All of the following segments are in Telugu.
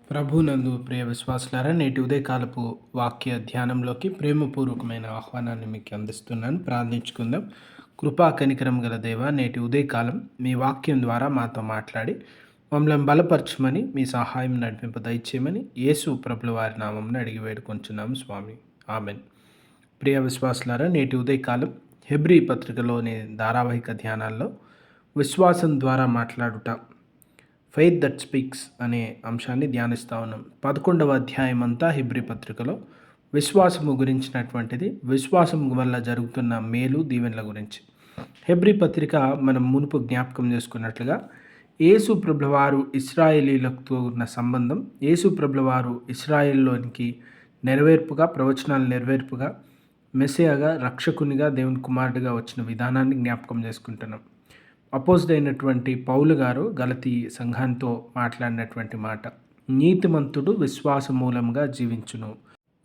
ప్రభునందు ప్రియ విశ్వాసులారా, నేటి ఉదయకాలపు వాక్య ధ్యానంలోకి ప్రేమపూర్వకమైన ఆహ్వానాన్ని మీకు అందిస్తున్నాను. ప్రార్థించుకుందాం. కృపా కనికరం గల దేవ, నేటి ఉదయకాలం మీ వాక్యం ద్వారా మాతో మాట్లాడి మమ్మల్ని బలపరచమని, మీ సహాయం నడిపింప దయచేయమని యేసు ప్రభుల వారి నామంలో అడిగి వేడుకొంచున్నాము స్వామి. ఆమెన్. ప్రియ విశ్వాసులారా, నేటి ఉదయకాలం హెబ్రీ పత్రికలోని ధారావాహిక ధ్యానాల్లో విశ్వాసం ద్వారా మాట్లాడుట, ఫెయిత్ దట్ స్పీక్స్ అనే అంశాన్ని ధ్యానిస్తూ ఉన్నాం. 11వ అధ్యాయం అంతా హెబ్రీ పత్రికలో విశ్వాసము గురించినటువంటిది, విశ్వాసం వల్ల జరుగుతున్న మేలు దీవెనల గురించి. హెబ్రీ పత్రిక మనం మునుపు జ్ఞాపకం చేసుకున్నట్లుగా యేసు ప్రభుల వారు ఇశ్రాయేలీలతో ఉన్న సంబంధం, యేసు ప్రభుల వారు ఇశ్రాయేల్లోనికి నెరవేర్పుగా, ప్రవచనాలు నెరవేర్పుగా, మెస్సియాగా, రక్షకునిగా, దేవుని కుమారుడిగా వచ్చిన విధానాన్ని జ్ఞాపకం చేసుకుంటున్నాం. అపోజిట్ అయినటువంటి పౌలు గారు గలతీ సంఘంతో మాట్లాడినటువంటి మాట, నీతిమంతుడు విశ్వాస మూలంగా జీవించును.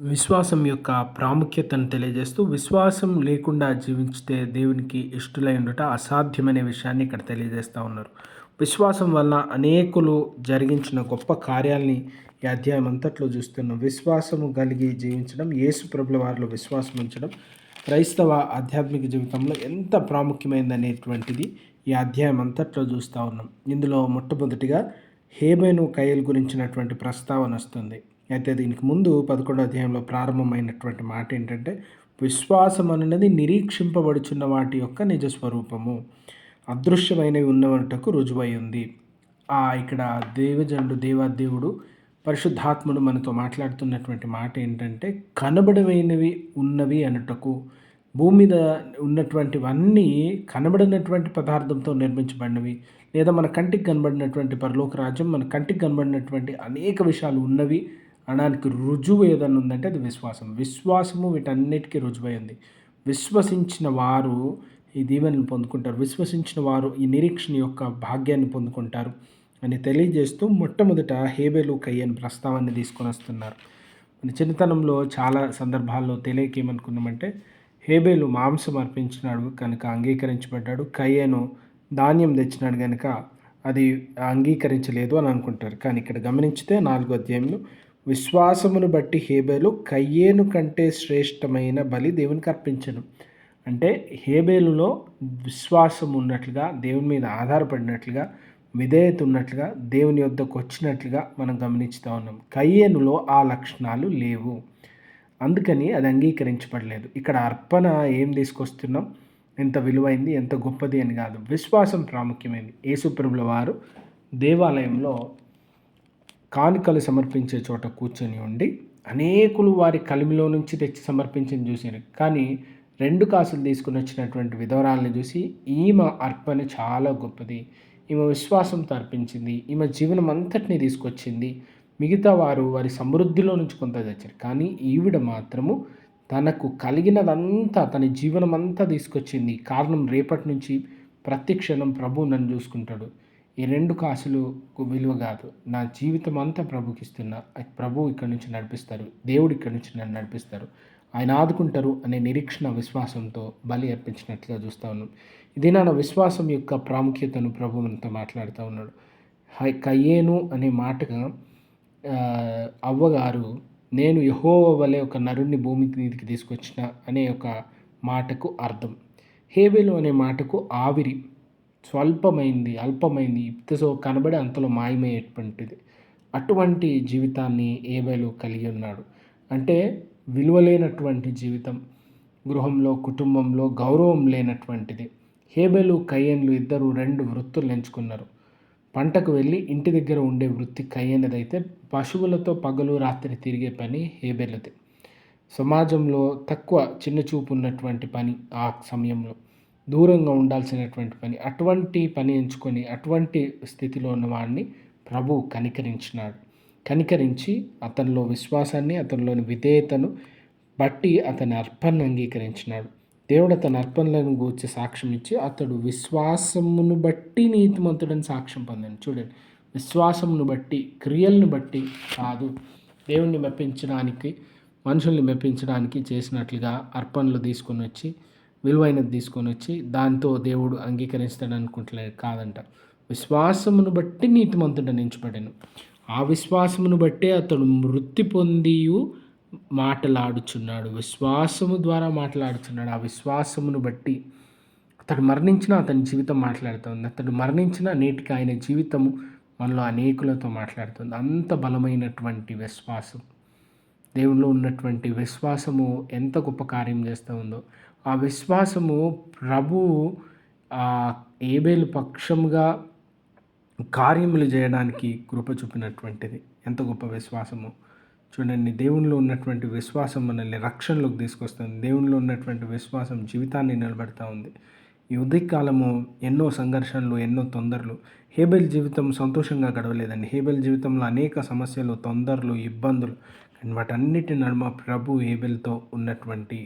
విశ్వాసం యొక్క ప్రాముఖ్యతను తెలియజేస్తూ, విశ్వాసం లేకుండా జీవించితే దేవునికి ఇష్టలై ఉండట అసాధ్యమనే విషయాన్ని ఇక్కడ తెలియజేస్తూ ఉన్నారు. విశ్వాసం వల్ల అనేకులు జరిగించిన గొప్ప కార్యాలని ఈ అధ్యాయం అంతట్లో చూస్తున్నాం. విశ్వాసము కలిగి జీవించడం, యేసు ప్రభుల వారిలో విశ్వాసం ఉంచడం క్రైస్తవ ఆధ్యాత్మిక జీవితంలో ఎంత ప్రాముఖ్యమైనదనేటువంటిది ఈ అధ్యాయం అంతట్లో చూస్తూ ఉన్నాం. ఇందులో మొట్టమొదటిగా హేబెను కయల్ గురించినటువంటి ప్రస్తావన వస్తుంది. అయితే దీనికి ముందు 11వ అధ్యాయంలో ప్రారంభమైనటువంటి మాట ఏంటంటే, విశ్వాసం అనేది నిరీక్షింపబడుచున్న వాటి యొక్క నిజస్వరూపము, అదృశ్యమైనవి ఉన్నవంటకు రుజువై ఉంది. ఇక్కడ దేవాదేవుడు పరిశుద్ధాత్ముడు మనతో మాట్లాడుతున్నటువంటి మాట ఏంటంటే, కనబడమైనవి ఉన్నవి అనుటకు, భూమి మీద ఉన్నటువంటివన్నీ కనబడినటువంటి పదార్థంతో నిర్మించబడినవి, లేదా మన కంటికి కనబడినటువంటి పరలోక రాజ్యం, మన కంటికి కనబడినటువంటి అనేక విషయాలు ఉన్నవి అనడానికి రుజువు ఏదన్నా ఉందంటే అది విశ్వాసం. విశ్వాసము వీటన్నిటికీ రుజువైంది. విశ్వసించిన వారు ఈ దీవెనను పొందుకుంటారు, విశ్వసించిన వారు ఈ నిరీక్షణ యొక్క భాగ్యాన్ని పొందుకుంటారు అని తెలియజేస్తూ మొట్టమొదట హేబెలు కయ్యను ప్రస్తావాన్ని తీసుకొని వస్తున్నారు. మన చిన్నతనంలో చాలా సందర్భాల్లో తెలియక ఏమనుకున్నామంటే, హేబెలు మాంసం అర్పించినాడు కనుక అంగీకరించబడ్డాడు, కయ్యను ధాన్యం తెచ్చినాడు కనుక అది అంగీకరించలేదు అని అనుకుంటారు. కానీ ఇక్కడ గమనించితే 4వ అధ్యాయంలో విశ్వాసమును బట్టి హేబెలు కయ్యేను కంటే శ్రేష్టమైన బలి దేవునికి అర్పించను. అంటే హేబెలులో విశ్వాసం ఉన్నట్లుగా, దేవుని మీద ఆధారపడినట్లుగా, విధేయత ఉన్నట్లుగా, దేవుని యొద్దకు వచ్చినట్లుగా మనం గమనిస్తూ ఉన్నాం. కయ్యేనులో ఆ లక్షణాలు లేవు, అందుకని అది అంగీకరించబడలేదు. ఇక్కడ అర్పణ ఏం తీసుకొస్తున్నాం, ఎంత విలువైంది, ఎంత గొప్పది అని కాదు, విశ్వాసం ప్రాముఖ్యమైంది. యేసు ప్రభుల వారు దేవాలయంలో కానుకలు సమర్పించే చోట కూర్చొని ఉండి అనేకులు వారి కలిమిలో నుంచి తెచ్చి సమర్పించని చూశారు. కానీ 2 కాసులు తీసుకుని వచ్చినటువంటి విధవరాలను చూసి, ఈమె అర్పణ చాలా గొప్పది, ఈమె విశ్వాసంతో అర్పించింది, ఈమె జీవనం అంతటినీ తీసుకొచ్చింది, మిగతా వారు వారి సమృద్ధిలో నుంచి కొంత తెచ్చారు, కానీ ఈవిడ మాత్రము తనకు కలిగినదంతా, తన జీవనం అంతా తీసుకొచ్చింది. కారణం, రేపటి నుంచి ప్రతి క్షణం ప్రభు నన్ను చూసుకుంటాడు, ఈ 2 కాసులకు విలువ కాదు, నా జీవితం అంతా ప్రభుకి ఇస్తున్నా, ప్రభు ఇక్కడి నుంచి నడిపిస్తారు, దేవుడు ఇక్కడి నుంచి నన్ను నడిపిస్తారు, ఆయన ఆదుకుంటారు అనే నిరీక్షణ, విశ్వాసంతో బలి అర్పించినట్లుగా చూస్తూ ఉన్నాం. ఇది నా విశ్వాసం యొక్క ప్రాముఖ్యతను ప్రభు మనతో మాట్లాడుతూ ఉన్నాడు. కయ్యేను అనే మాటగా అవ్వగారు, నేను యెహోవా వలె ఒక నరుణ్ణి భూమి మీదకి తీసుకొచ్చిన అనే ఒక మాటకు అర్థం. హేబెలు అనే మాటకు ఆవిరి, స్వల్పమైంది, అల్పమైంది, ఇంతలో కనబడి అంతలో మాయమయ్యేటువంటిది. అటువంటి జీవితాన్ని హేబెలు కలిగి ఉన్నాడు. అంటే విలువలేనటువంటి జీవితం, గృహంలో, కుటుంబంలో గౌరవం లేనటువంటిది. హేబెలు కయ్యన్లు ఇద్దరు 2 వృత్తులు ఎంచుకున్నారు. పంటకు వెళ్ళి ఇంటి దగ్గర ఉండే వృత్తి కయ్యనిదైతే, పశువులతో పగలు రాత్రి తిరిగే పని హేబెలుది. సమాజంలో తక్కువ చిన్న చూపు ఉన్నటువంటి పని, ఆ సమయంలో దూరంగా ఉండాల్సినటువంటి పని, అటువంటి పని ఎంచుకొని అటువంటి స్థితిలో ఉన్న వాడిని ప్రభు కనికరించి అతనిలో విశ్వాసాన్ని, అతనిలోని విధేయతను బట్టి అతని అర్పణను అంగీకరించినాడు. దేవుడు అతని అర్పణలను గూర్చి సాక్ష్యం ఇచ్చి, అతడు విశ్వాసమును బట్టి నీతిమంతుడని సాక్ష్యం పొందాను. చూడండి, విశ్వాసమును బట్టి, క్రియలను బట్టి కాదు, దేవుణ్ణి మెప్పించడానికి, మనుషుల్ని మెప్పించడానికి చేసినట్లుగా అర్పణలు తీసుకొని వచ్చి, విలువైనది తీసుకొని వచ్చి దాంతో దేవుడు అంగీకరిస్తాడు అనుకుంటలేదు, కాదంట. విశ్వాసమును బట్టి నీతిమంతుడని ఎంచబడెను. ఆ విశ్వాసమును బట్టే అతడు మృతి పొందియు మాటలాడుచున్నాడు. విశ్వాసము ద్వారా మాట్లాడుచున్నాడు. ఆ విశ్వాసమును బట్టి అతడు మరణించినా అతని జీవితం మాట్లాడుతుంది. అతడు మరణించినా నేటికి ఆయన జీవితము మనలో అనేకులతో మాట్లాడుతుంది. అంత బలమైనటువంటి విశ్వాసం. దేవునిలో ఉన్నటువంటి విశ్వాసము ఎంత గొప్ప కార్యం చేస్తూ ఉందో, ఆ విశ్వాసము ప్రభువు ఏబేలు పక్షముగా కార్యములు చేయడానికి కృప చూపినటువంటిది. ఎంత గొప్ప విశ్వాసము చూడండి. దేవునిలో ఉన్నటువంటి విశ్వాసం మనల్ని రక్షణలోకి తీసుకొస్తుంది. దేవునిలో ఉన్నటువంటి విశ్వాసం జీవితాన్ని నిలబెడతా ఉంది. ఈ ఉదయకాలము ఎన్నో సంఘర్షణలు, ఎన్నో తొందరలు. హేబెల్ జీవితం సంతోషంగా గడవలేదండి. హేబెల్ జీవితంలో అనేక సమస్యలు, తొందరలు, ఇబ్బందులు. కానీ వాటన్నిటి నడుమ ప్రభు హేబెల్తో ఉన్నటువంటి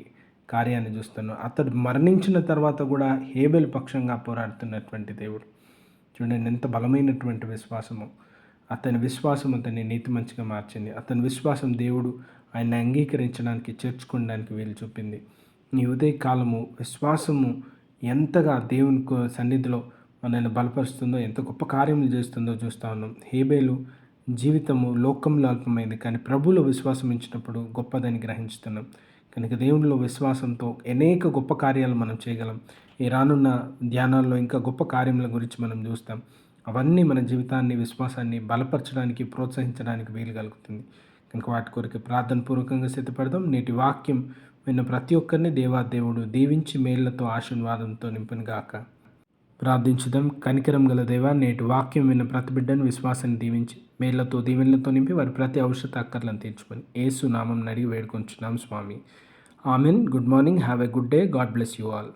కార్యాన్ని చూస్తున్నాం. అతడు మరణించిన తర్వాత కూడా హేబెల్ పక్షంగా పోరాడుతున్నటువంటి దేవుడు. చూడండి ఎంత బలమైనటువంటి విశ్వాసము. అతని విశ్వాసం అతన్ని నీతిమంచిగా మార్చింది. అతని విశ్వాసం దేవుడు ఆయన్ని అంగీకరించడానికి, చేర్చుకోవడానికి వీలు చూపింది. ఈ ఉదయకాలము విశ్వాసము ఎంతగా దేవుని సన్నిధిలో మనల్ని బలపరుస్తుందో, ఎంత గొప్ప కార్యములు చేస్తుందో చూస్తూ ఉన్నాం. హేబేలు జీవితము లోకంలో అల్పమైంది, కానీ ప్రభువులో విశ్వాసం ఇచ్చినప్పుడు గొప్పదని గ్రహించుతున్నాం. కనుక దేవునిలో విశ్వాసంతో అనేక గొప్ప కార్యాలు మనం చేయగలం. ఈ రానున్న ధ్యానాల్లో ఇంకా గొప్ప కార్యముల గురించి మనం చూస్తాం. అవన్నీ మన జీవితాన్ని, విశ్వాసాన్ని బలపరచడానికి, ప్రోత్సహించడానికి వీలు కలుగుతుంది. కనుక వాటి కొరకు ప్రార్థనపూర్వకంగా సిద్ధపడదాం. నేటి వాక్యం విన్న ప్రతి ఒక్కరిని దేవాదేవుడు దీవించి మేళ్లతో, ఆశీర్వాదంతో నింపునుగాక. ప్రార్థించుదాం. కనికరం గల దేవా, నేటి వాక్యం విన్న ప్రతి బిడ్డను విశ్వాసాన్ని దీవించి మేళ్లతో, దీవెనలతో నింపి వారి ప్రతి ఔషధ అక్కర్లను తీర్చుకొని యేసు నామం అడిగి వేడుకొంచున్నాం స్వామి. Amen. Good morning. Have a good day. God bless you all.